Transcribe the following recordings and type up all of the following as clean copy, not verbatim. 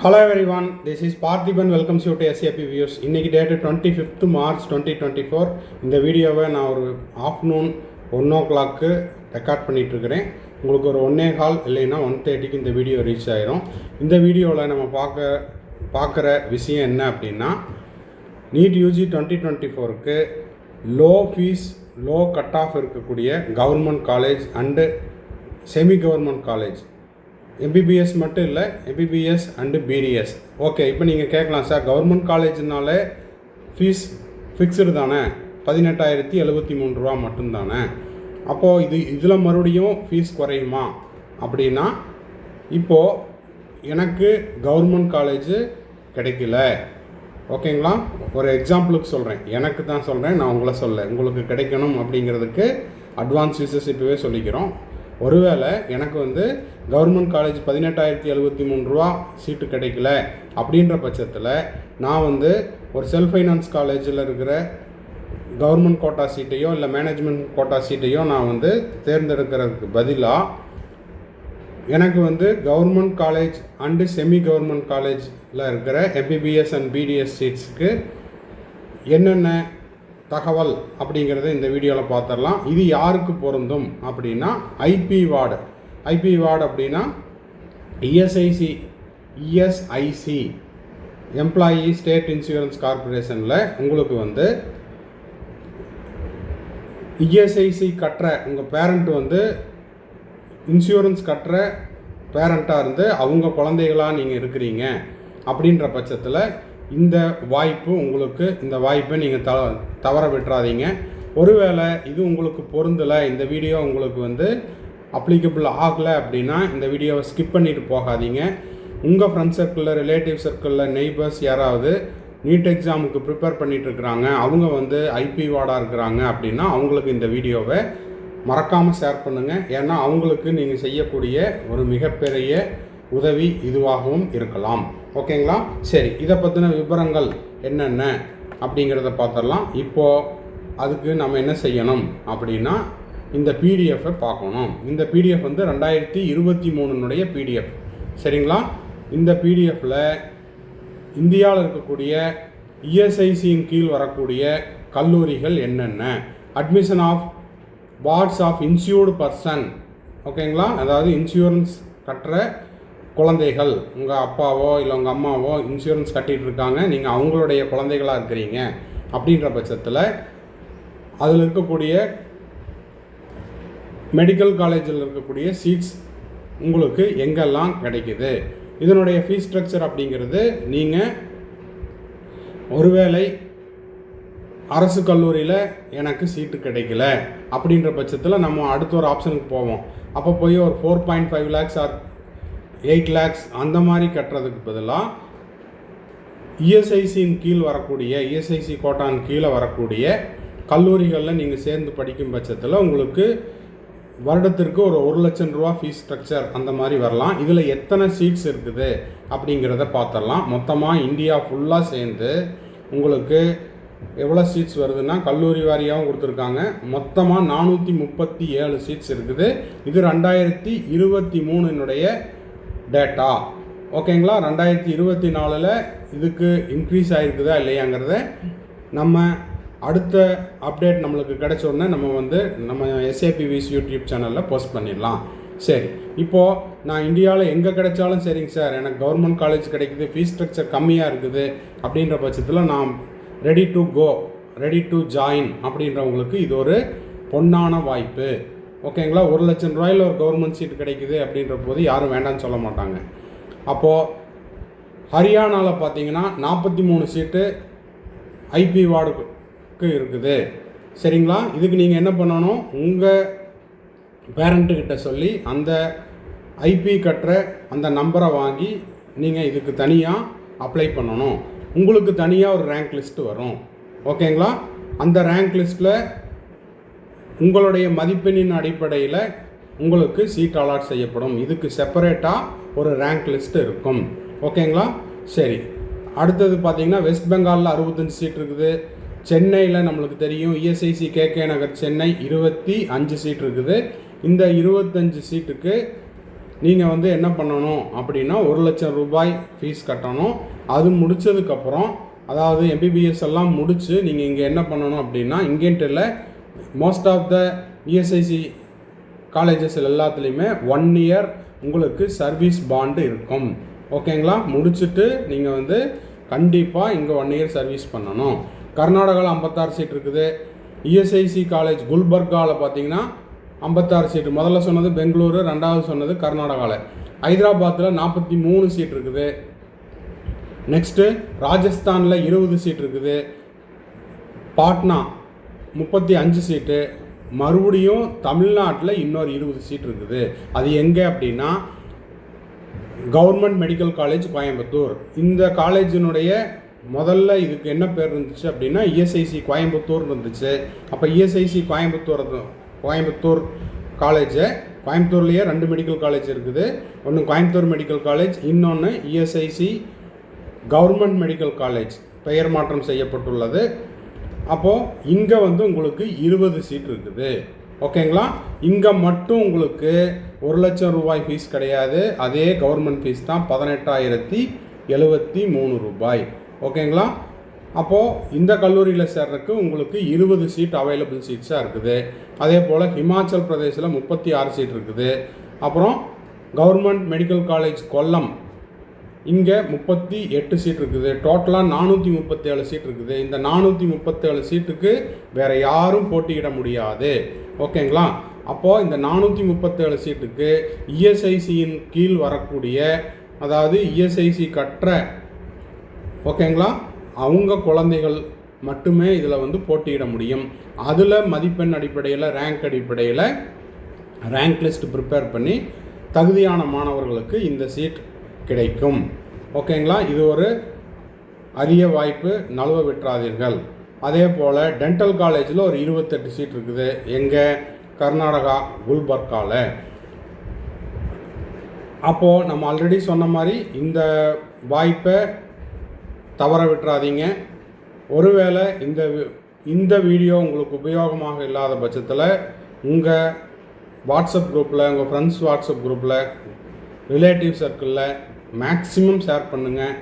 Hello everyone, this is Parthiban. Welcomes you to SAP Views. இன்னைக்கு date 25th March 2024. இந்த வீடியோவை நான் ஒரு ஆஃப்டர்நூன் 1 o'clock ரெக்கார்ட் பண்ணிகிட்ருக்கிறேன். உங்களுக்கு ஒரு 1:15 இல்லைன்னா 1:30 இந்த வீடியோ ரீச் ஆகிரும். இந்த வீடியோவில் நம்ம பார்க்குற விஷயம் என்ன அப்படின்னா, நீட் யூஜி 2024க்கு low fees low cut off இருக்கக்கூடிய government college and semi government college, MBBS மட்டும் இல்லை, எம்பிபிஎஸ் அண்டு பிடிஎஸ். ஓகே, இப்போ நீங்கள் கேட்கலாம், சார் கவர்மெண்ட் காலேஜ்னாலே ஃபீஸ் ஃபிக்ஸ்டு தானே, 18,073 ரூபா மட்டும்தானே, அப்போது இதில் மறுபடியும் ஃபீஸ் குறையுமா அப்படின்னா, இப்போது எனக்கு கவர்மெண்ட் காலேஜு கிடைக்கல, ஓகேங்களா? ஒரு எக்ஸாம்பிளுக்கு சொல்கிறேன், எனக்கு தான் சொல்கிறேன், நான் உங்களை உங்களுக்கு கிடைக்கணும் அப்படிங்கிறதுக்கு அட்வான்ஸ் ஃபீஸஸ் இப்போவே சொல்லிக்கிறோம். ஒருவேளை எனக்கு கவர்மெண்ட் காலேஜ் 18,073 ரூபா சீட்டு கிடைக்கல அப்படின்ற பட்சத்தில் நான் ஒரு செல்ஃப் ஃபைனான்ஸ் காலேஜில் இருக்கிற கவர்மெண்ட் கோட்டா சீட்டையோ இல்லை மேனேஜ்மெண்ட் கோட்டா சீட்டையோ நான் தேர்ந்தெடுக்கிறதுக்கு பதிலாக எனக்கு government college and semi government காலேஜில் இருக்கிற எம்பிபிஎஸ் அண்ட் பிடிஎஸ் சீட்ஸுக்கு என்னென்ன தகவல் அப்படிங்கிறத இந்த வீடியோவில் பார்த்துடலாம். இது யாருக்கு பொருந்தும் அப்படின்னா, ஐபி வார்டு அப்படின்னா இஎஸ்ஐசி எம்ப்ளாயி ஸ்டேட் இன்சூரன்ஸ் கார்பரேஷனில் உங்களுக்கு இஎஸ்ஐசி கட்டுற உங்கள் பேரண்ட் இன்சூரன்ஸ் கட்டுற பேரண்ட்டாக இருந்து அவங்க குழந்தைகளாக நீங்கள் இருக்கிறீங்க அப்படின்ற பட்சத்தில் இந்த வாய்ப்பு உங்களுக்கு, இந்த வாய்ப்பை நீங்கள் தவற விட்டுறாதீங்க. ஒருவேளை இது உங்களுக்கு பொருந்தலை, இந்த வீடியோ உங்களுக்கு அப்ளிகபிள் ஆகலை அப்படின்னா இந்த வீடியோவை ஸ்கிப் பண்ணிவிட்டு போகாதீங்க. உங்கள் ஃப்ரெண்ட்ஸ் சர்க்கிளில், ரிலேட்டிவ் சர்க்கிளில், நெய்பர்ஸ் யாராவது நீட் எக்ஸாமுக்கு ப்ரிப்பேர் பண்ணிகிட்ருக்குறாங்க, அவங்க ஐபி வார்டாக இருக்கிறாங்க அப்படின்னா அவங்களுக்கு இந்த வீடியோவை மறக்காமல் ஷேர் பண்ணுங்கள். ஏன்னா அவங்களுக்கு நீங்கள் செய்யக்கூடிய ஒரு மிகப்பெரிய உதவி இதுவாகவும் இருக்கலாம். ஓகேங்களா? சரி, இதை பற்றின விவரங்கள் என்னென்ன அப்படிங்கிறத பார்த்துடலாம். இப்போது அதுக்கு நம்ம என்ன செய்யணும் அப்படின்னா, இந்த பிடிஎஃப்பை பார்க்கணும். இந்த பிடிஎஃப் 2023 பிடிஎஃப், சரிங்களா? இந்த பிடிஎஃப்பில் இந்தியாவில் இருக்கக்கூடிய இஎஸ்ஐசியின் கீழ் வரக்கூடிய கல்லூரிகள் என்னென்ன, admission of wards of insured person, ஓகேங்களா? அதாவது இன்சூரன்ஸ் கட்டுற குழந்தைகள், உங்கள் அப்பாவோ இல்லை உங்கள் அம்மாவோ இன்சூரன்ஸ் கட்டிகிட்டு இருக்காங்க, நீங்கள் அவங்களுடைய குழந்தைகளாக இருக்கிறீங்க அப்படின்ற பட்சத்தில் அதில் இருக்கக்கூடிய மெடிக்கல் காலேஜில் இருக்கக்கூடிய சீட்ஸ் உங்களுக்கு எங்கெல்லாம் கிடைக்குது, இதனுடைய ஃபீஸ் ஸ்ட்ரக்சர் அப்படிங்கிறது, நீங்கள் ஒருவேளை அரசு கல்லூரியில் எனக்கு சீட்டு கிடைக்கல அப்படின்ற பட்சத்தில் நம்ம அடுத்த ஒரு ஆப்ஷனுக்கு போவோம். அப்போ போய் ஒரு 4.5 lakhs ஆர் 8 lakhs அந்த மாதிரி கட்டுறதுக்கு பதிலாக இஎஸ்ஐசியின் கீழ் வரக்கூடிய, இஎஸ்ஐசி கோட்டான் கீழே வரக்கூடிய கல்லூரிகளில் நீங்கள் சேர்ந்து படிக்கும் பட்சத்தில் உங்களுக்கு வருடத்திற்கு ஒரு 1 லட்சம் ரூபா ஃபீஸ் ஸ்ட்ரக்சர் அந்த மாதிரி வரலாம். இதில் எத்தனை சீட்ஸ் இருக்குது அப்படிங்கிறத பார்த்துடலாம். மொத்தமாக இந்தியா ஃபுல்லாக சேர்ந்து உங்களுக்கு எவ்வளோ சீட்ஸ் வருதுன்னா, கல்லூரி வாரியாகவும் கொடுத்துருக்காங்க, மொத்தமாக 437 சீட்ஸ் இருக்குது. இது 2023 டேட்டா, ஓகேங்களா? 2024 இதுக்கு இன்க்ரீஸ் ஆகிருக்குதா இல்லையாங்கிறத நம்ம அடுத்த அப்டேட் நம்மளுக்கு கிடைச்ச உடனே நம்ம எஸ்ஏபி விஸ் யூடியூப் சேனலில் போஸ்ட் பண்ணிடலாம். சரி, இப்போது நான் இந்தியாவில் எங்கே கிடைச்சாலும் சரிங்க சார், எனக்கு கவர்மெண்ட் காலேஜ் கிடைக்குது, ஃபீஸ் ஸ்ட்ரக்சர் கம்மியாக இருக்குது அப்படின்ற பட்சத்தில் நான் ready to go, ready to join அப்படின்றவங்களுக்கு இது ஒரு பொன்னான வாய்ப்பு, ஓகேங்களா? 1 லட்சம் ரூபாயில் ஒரு கவர்மெண்ட் சீட் கிடைக்குது அப்படின்ற போது யாரும் வேண்டாம்னு சொல்ல மாட்டாங்க. அப்போது ஹரியானாவில் பார்த்தீங்கன்னா 43 சீட்டு ஐபி வார்டுக்கு இருக்குது, சரிங்களா? இதுக்கு நீங்கள் என்ன பண்ணணும், உங்கள் பேரண்ட்டுக்கிட்ட சொல்லி அந்த ஐபி கட்டுற அந்த நம்பரை வாங்கி நீங்கள் இதுக்கு தனியாக அப்ளை பண்ணணும். உங்களுக்கு தனியாக ஒரு ரேங்க் லிஸ்ட்டு வரும், ஓகேங்களா? அந்த ரேங்க் லிஸ்ட்டில் உங்களுடைய மதிப்பெண்ணின் அடிப்படையில் உங்களுக்கு சீட் அலாட் செய்யப்படும். இதுக்கு செப்பரேட்டாக ஒரு ரேங்க் லிஸ்ட்டு இருக்கும், ஓகேங்களா? சரி, அடுத்தது பார்த்திங்கன்னா வெஸ்ட் பெங்காலில் 65 சீட் இருக்குது. சென்னையில் நம்மளுக்கு தெரியும் ESIC KK Nagar Chennai 25 seat இருக்குது. இந்த 25 சீட்டுக்கு நீங்கள் வந்து என்ன பண்ணணும் அப்படின்னா 1 லட்சம் ரூபாய் ஃபீஸ் கட்டணும். அது முடித்ததுக்கப்புறம், அதாவது எம்பிபிஎஸ் எல்லாம் முடித்து நீங்கள் இங்கே என்ன பண்ணணும் அப்படின்னா, இங்கேன்ட்டு இல்லை, most of the ESIC colleges எல்லாத்துலேயுமே 1 இயர் உங்களுக்கு சர்வீஸ் பாண்டு இருக்கும். ஓகேங்களா? முடிச்சுட்டு நீங்கள் வந்து கண்டிப்பாக இங்கே 1 இயர் சர்வீஸ் பண்ணணும். கர்நாடகாவில் 56 சீட் இருக்குது. இஎஸ்ஐசி காலேஜ் குல்பர்காவில் பார்த்தீங்கன்னா 56 சீட்டு. முதல்ல சொன்னது பெங்களூரு, ரெண்டாவது சொன்னது கர்நாடகாவில். ஹைதராபாத்தில் 43 சீட் இருக்குது. நெக்ஸ்ட்டு ராஜஸ்தானில் 20 சீட் இருக்குது. பாட்னா 35 சீட்டு. மறுபடியும் தமிழ்நாட்டில் இன்னொரு 20 சீட் இருக்குது. அது எங்கே அப்படின்னா கவர்மெண்ட் மெடிக்கல் காலேஜ் கோயம்புத்தூர். இந்த காலேஜினுடைய முதல்ல இதுக்கு என்ன பேர் இருந்துச்சு அப்படின்னா இஎஸ்ஐசி கோயம்புத்தூர் இருந்துச்சு. அப்போ இஎஸ்ஐசி கோயம்புத்தூர் காலேஜை, கோயம்புத்தூர்லேயே 2 மெடிக்கல் காலேஜ் இருக்குது. ஒன்று கோயம்புத்தூர் மெடிக்கல் காலேஜ், இன்னொன்று இஎஸ்ஐசி கவர்மெண்ட் மெடிக்கல் காலேஜ் பெயர் மாற்றம் செய்யப்பட்டுள்ளது. அப்போது இங்கே வந்து உங்களுக்கு 20 சீட் இருக்குது. ஓகேங்களா? இங்கே மட்டும் உங்களுக்கு 1 லட்சம் ரூபாய் ஃபீஸ் கிடையாது. அதே கவர்மெண்ட் ஃபீஸ் தான் 18,073 ரூபாய். ஓகேங்களா? அப்போது இந்த கல்லூரியில் சேர்றதுக்கு உங்களுக்கு 20 சீட் அவைலபிள் சீட்ஸாக இருக்குது. அதே போல் ஹிமாச்சல் பிரதேசில் 36 சீட் இருக்குது. அப்புறம் கவர்மெண்ட் மெடிக்கல் காலேஜ் கொல்லம், இங்கே 38 சீட் இருக்குது. டோட்டலாக 437 சீட் இருக்குது. இந்த 437 சீட்டுக்கு வேறு யாரும் போட்டியிட முடியாது. ஓகேங்களா? அப்போது இந்த 437 சீட்டுக்கு இஎஸ்ஐசியின் கீழ் வரக்கூடிய, அதாவது இஎஸ்ஐசி கற்ற, ஓகேங்களா, அவங்க குழந்தைகள் மட்டுமே இதில் வந்து போட்டியிட முடியும். அதில் மதிப்பெண் அடிப்படையில், ரேங்க் அடிப்படையில் ரேங்க் லிஸ்ட் ப்ரிப்பேர் பண்ணி தகுதியான மாணவர்களுக்கு இந்த சீட் கிடைக்கும். ஓகேங்களா? இது ஒரு அரிய வாய்ப்பு, நழுவ விட்டுறாதீர்கள். அதே போல் டென்டல் காலேஜில் ஒரு 28 சீட் இருக்குது. எங்கே? கர்நாடகா குல்பர்காவில். அப்போது நம்ம ஆல்ரெடி சொன்ன மாதிரி இந்த வாய்ப்பை தவற விட்டுறாதீங்க. ஒருவேளை இந்த வீடியோ உங்களுக்கு உபயோகமாக இல்லாத பட்சத்தில் உங்கள் வாட்ஸ்அப் குரூப்பில், உங்கள் ஃப்ரெண்ட்ஸ் வாட்ஸ்அப் குரூப்பில், ரிலேட்டிவ் சர்க்கிளில் மேக்ஸிமம் ஷேர் பண்ணுங்கள்.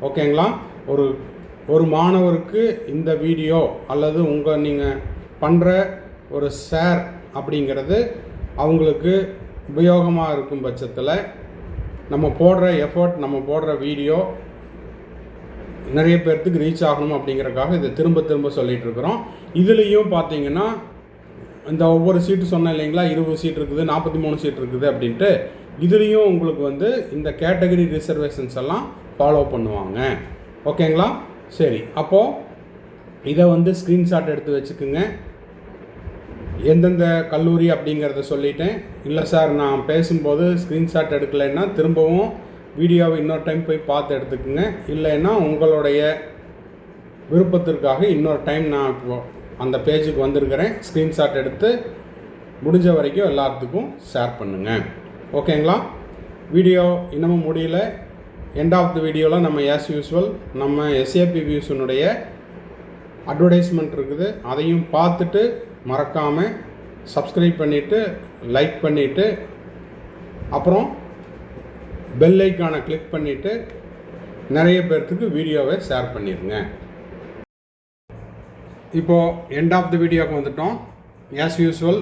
ஓகேங்களா? ஒரு மாணவருக்கு இந்த வீடியோ அல்லது நீங்கள் பண்ணுற ஒரு ஷேர் அப்படிங்கிறது அவங்களுக்கு உபயோகமாக இருக்கும் பட்சத்தில் நம்ம போடுற எஃபர்ட், நம்ம போடுற வீடியோ நிறைய பேர்த்துக்கு ரீச் ஆகணும் அப்படிங்கிறதுக்காக இதை திரும்ப திரும்ப சொல்லிகிட்டு இருக்கிறோம். இதுலேயும் பார்த்தீங்கன்னா இந்த ஒவ்வொரு சீட்டு சொன்னேன் இல்லைங்களா, 20 சீட் இருக்குது, 43 சீட் இருக்குது அப்படின்ட்டு. இதுலேயும் உங்களுக்கு வந்து இந்த கேட்டகரி ரிசர்வேஷன்ஸ் எல்லாம் ஃபாலோ பண்ணுவாங்க. ஓகேங்களா? சரி, அப்போது இதை வந்து ஸ்க்ரீன்ஷாட் எடுத்து வச்சுக்குங்க. எந்தெந்த கல்லூரி அப்படிங்கிறத சொல்லிட்டேன். இல்லை சார் நான் பேசும்போது ஸ்க்ரீன்ஷாட் எடுக்கலைன்னா திரும்பவும் வீடியோவை இன்னொரு டைம் போய் பார்த்து எடுத்துக்குங்க. இல்லைன்னா உங்களுடைய விருப்பத்திற்காக இன்னொரு டைம் நான் இப்போ அந்த பேஜுக்கு வந்திருக்கிறேன். ஸ்க்ரீன்ஷாட் எடுத்து முடிஞ்ச வரைக்கும் எல்லாத்துக்கும் ஷேர் பண்ணுங்கள். ஓகேங்களா? வீடியோ இன்னமும் முடியல. எண்ட் ஆஃப் த வீடியோவில் நம்ம ஆஸ் யூஸ்வல் நம்ம எஸ்ஏபி வியூஸினுடைய அட்வர்டைஸ்மெண்ட் இருக்குது. அதையும் பார்த்துட்டு மறக்காமல் சப்ஸ்கிரைப் பண்ணிவிட்டு, லைக் பண்ணிவிட்டு, அப்புறம் பெல் ஐக்கானை கிளிக் பண்ணிவிட்டு நிறைய பேர்த்துக்கு வீடியோவை ஷேர் பண்ணிடுங்க. இப்போது எண்ட் ஆஃப் த வீடியோவுக்கு வந்துட்டோம். ஆஸ் யூஸ்வல்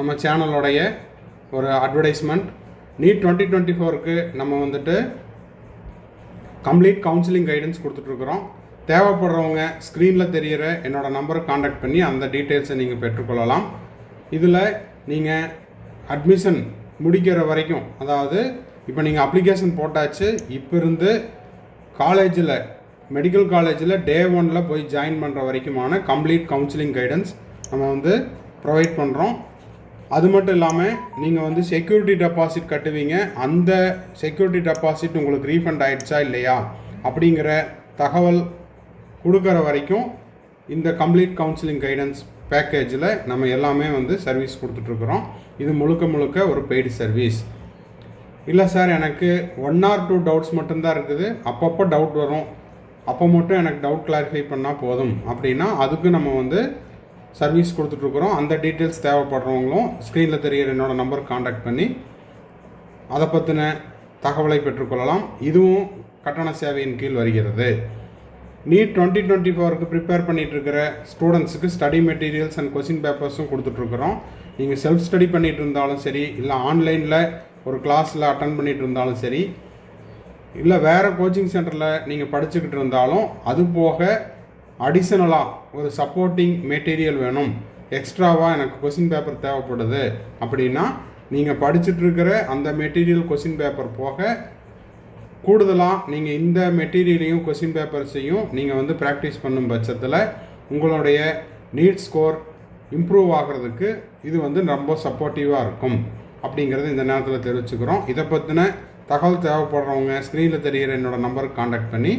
நம்ம சேனலோடைய ஒரு அட்வர்டைஸ்மெண்ட். நீட் 2024க்கு நம்ம வந்துட்டு கம்ப்ளீட் கவுன்சிலிங் கைடன்ஸ் கொடுத்துட்ருக்குறோம். தேவைப்படுறவங்க ஸ்க்ரீனில் தெரிகிற என்னோடய நம்பரை காண்டாக்ட் பண்ணி அந்த டீட்டெயில்ஸை நீங்கள் பெற்றுக்கொள்ளலாம். இதில் நீங்கள் அட்மிஷன் முடிக்கிற வரைக்கும், அதாவது இப்போ நீங்கள் அப்ளிகேஷன் போட்டாச்சு, இப்போ இருந்து காலேஜில், மெடிக்கல் காலேஜில் டே 1 போய் ஜாயின் பண்ணுற வரைக்குமான கம்ப்ளீட் கவுன்சிலிங் கைடன்ஸ் நம்ம வந்து ப்ரொவைட் பண்ணுறோம். அது மட்டும் இல்லாமல் நீங்கள் வந்து செக்யூரிட்டி டெபாசிட் கட்டுவீங்க. அந்த செக்யூரிட்டி டெபாசிட் உங்களுக்கு ரீஃபண்ட் ஆகிடுச்சா இல்லையா அப்படிங்கிற தகவல் கொடுக்குற வரைக்கும் இந்த கம்ப்ளீட் கவுன்சிலிங் கைடன்ஸ் பேக்கேஜில் நம்ம எல்லாமே வந்து சர்வீஸ் கொடுத்துட்ருக்குறோம். இது முழுக்க ஒரு பெய்டு சர்வீஸ். இல்லை சார் எனக்கு 1 or 2 டவுட்ஸ் மட்டும்தான் இருக்குது, அப்பப்போ டவுட் வரும், அப்போ மட்டும் எனக்கு டவுட் கிளாரிஃபை பண்ணால் போதும் அப்படின்னா அதுக்கு நம்ம வந்து சர்வீஸ் கொடுத்துட்ருக்குறோம். அந்த டீட்டெயில்ஸ் தேவைப்படுறவங்களும் ஸ்க்ரீனில் தெரிகிற என்னோடய நம்பருக்கு காண்டாக்ட் பண்ணி அதை பற்றின தகவலை பெற்றுக்கொள்ளலாம். இதுவும் கட்டண சேவையின் கீழ் வருகிறது. நீட் 2024க்கு ப்ரிப்பேர் பண்ணிகிட்ருக்கிற ஸ்டூடெண்ட்ஸுக்கு ஸ்டடி மெட்டீரியல்ஸ் அண்ட் கொஸ்டின் பேப்பர்ஸும் கொடுத்துட்ருக்குறோம். நீங்கள் செல்ஃப் ஸ்டடி பண்ணிகிட்டு இருந்தாலும் சரி, இல்லை ஆன்லைனில் ஒரு கிளாஸில் அட்டன் பண்ணிகிட்டு இருந்தாலும் சரி, இல்லை வேறு கோச்சிங் சென்டரில் நீங்கள் படிச்சுக்கிட்டு இருந்தாலும், அது போக அடிஷ்னலாக ஒரு சப்போர்ட்டிங் மெட்டீரியல் வேணும், எக்ஸ்ட்ராவாக எனக்கு கொஸ்டின் பேப்பர் தேவைப்படுது அப்படின்னா, நீங்கள் படிச்சுட்ருக்கிற அந்த மெட்டீரியல் கொஸ்டின் பேப்பர் போக கூடுதலாக நீங்கள் இந்த மெட்டீரியலையும் கொஸ்டின் பேப்பர்ஸையும் நீங்கள் ப்ராக்டிஸ் பண்ணும் பட்சத்தில் உங்களுடைய நீட் ஸ்கோர் இம்ப்ரூவ் ஆகிறதுக்கு இது ரொம்ப சப்போர்ட்டிவாக இருக்கும் அப்படிங்கிறது இந்த நேரத்தில் தெரிவிச்சுக்கிறோம். இதை பற்றின தகவல் தேவைப்படுறவங்க ஸ்க்ரீனில் தெரிகிற என்னோடய நம்பருக்கு காண்டாக்ட் பண்ணி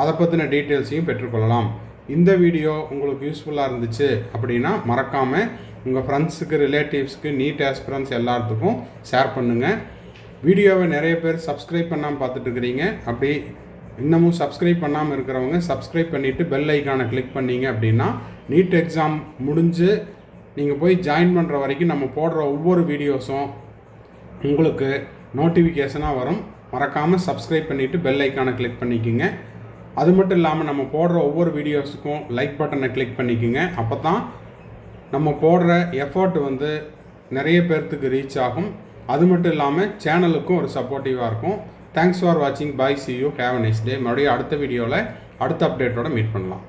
அதை பற்றின டீட்டெயில்ஸையும் பெற்றுக்கொள்ளலாம். இந்த வீடியோ உங்களுக்கு யூஸ்ஃபுல்லாக இருந்துச்சு அப்படின்னா மறக்காமல் உங்கள் ஃப்ரெண்ட்ஸுக்கு, ரிலேட்டிவ்ஸ்க்கு, நீட் ஆஸ்பிரன்ஸ் எல்லாத்துக்கும் ஷேர் பண்ணுங்கள். வீடியோவை நிறைய பேர் சப்ஸ்கிரைப் பண்ணாமல் பார்த்துட்டு இருக்கிறீங்க. அப்படி இன்னமும் சப்ஸ்கிரைப் பண்ணாமல் இருக்கிறவங்க சப்ஸ்கிரைப் பண்ணிவிட்டு பெல் ஐக்கானை கிளிக் பண்ணிங்க அப்படின்னா நீட் எக்ஸாம் முடிஞ்சு நீங்கள் போய் ஜாயின் பண்ணுற வரைக்கும் நம்ம போடுற ஒவ்வொரு வீடியோஸும் உங்களுக்கு நோட்டிஃபிகேஷனாக வரும். மறக்காமல் சப்ஸ்கிரைப் பண்ணிவிட்டு பெல் ஐக்கானை கிளிக் பண்ணிக்கோங்க. அது மட்டும் இல்லாமல் நம்ம போடுற ஒவ்வொரு வீடியோஸுக்கும் லைக் பட்டனை கிளிக் பண்ணிக்கோங்க. அப்போ தான் நம்ம போடுற எஃபர்ட் நிறைய பேர்த்துக்கு ரீச் ஆகும். அது மட்டும் இல்லாமல் சேனலுக்கும் ஒரு சப்போர்ட்டிவாக இருக்கும். தேங்க்ஸ் ஃபார் வாட்சிங். Bye, see you, have a nice day. மறுபடியும் அடுத்த வீடியோவில் அடுத்த அப்டேட்டோட மீட் பண்ணலாம்.